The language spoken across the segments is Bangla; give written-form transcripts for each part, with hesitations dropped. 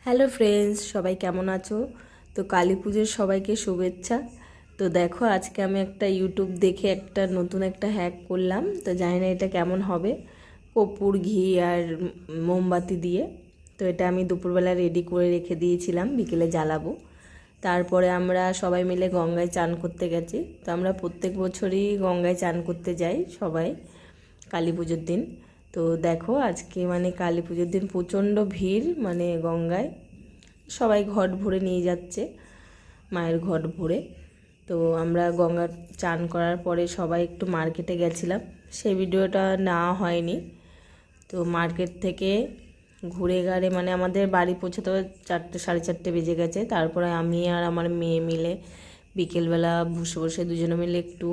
হ্যালো ফ্রেন্ডস, সবাই কেমন আছো? তো কালী পুজোর সবাইকে শুভেচ্ছা। তো দেখো, আজকে আমি একটা ইউটিউব দেখে একটা নতুন একটা হ্যাক করলাম। তো জানি না এটা কেমন হবে। কর্পূর, ঘি আর মোমবাতি দিয়ে। তো এটা আমি দুপুরবেলা রেডি করে রেখে দিয়েছিলাম, বিকেলে জ্বালাবো। তারপরে আমরা সবাই মিলে গঙ্গায় চান করতে গেছি। তো আমরা প্রত্যেক বছরই গঙ্গায় চান করতে যাই সবাই কালী পুজোর দিন। তো দেখো, আজকে মানে কালী পুজোর দিন প্রচণ্ড ভিড়, মানে গঙ্গায় সবাই ঘট ভরে নিয়ে যাচ্ছে, মায়ের ঘট ভরে। তো আমরা গঙ্গা চান করার পরে সবাই একটু মার্কেটে গেছিলাম, সেই ভিডিওটা নেওয়া হয়নি। তো মার্কেট থেকে ঘুরে ঘাড়ে মানে আমাদের বাড়ি পৌঁছাতে 4টে 4:30 বেজে গেছে। তারপরে আমি আর আমার মেয়ে মিলে বিকেলবেলা বসে বসে দুজনে মিলে একটু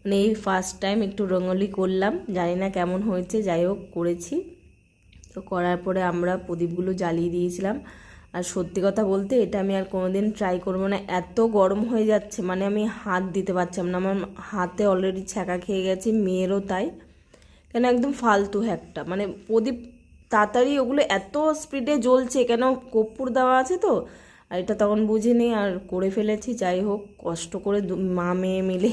মানে এই ফার্স্ট টাইম একটু রঙ্গোলি করলাম। জানি না কেমন হয়েছে, যাই হোক করেছি। তো করার পরে আমরা প্রদীপগুলো জ্বালিয়ে দিয়েছিলাম। আর সত্যি কথা বলতে এটা আমি আর কোনোদিন ট্রাই করবো না, এত গরম হয়ে যাচ্ছে, মানে আমি হাত দিতে পারছিলাম না। আমার হাতে অলরেডি ছ্যাঁকা খেয়ে গেছে, মেয়েরও তাই। কেন একদম ফালতু একটা, মানে প্রদীপ তাড়াতাড়ি ওগুলো এত স্পিডে জ্বলছে কেন, কর্পূর দেওয়া আছে তো। আর এটা তখন বুঝিনি আর করে ফেলেছি। যাই হোক, কষ্ট করে মা মেয়ে মিলে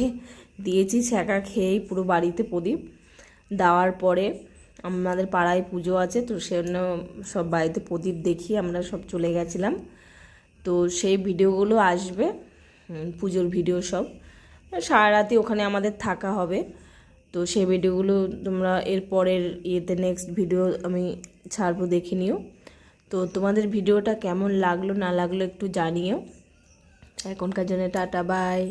দিয়েছি, ছ্যাঁকা খেয়েই পুরো বাড়িতে প্রদীপ দেওয়ার পরে আমাদের পাড়ায় পুজো আছে, তো সেজন্য সব বাড়িতে প্রদীপ দেখিয়ে আমরা সব চলে গেছিলাম। তো সেই ভিডিওগুলো আসবে, পুজোর ভিডিও সব। সারা রাতি ওখানে আমাদের থাকা হবে। তো সেই ভিডিওগুলো তোমরা এর পরের ইয়েতে নেক্সট ভিডিও আমি ছাড়বো, দেখে নিও। তো তোমাদের ভিডিওটা কেমন লাগলো না লাগলো একটু জানিও। এখনকার জন্য টাটা, বাই।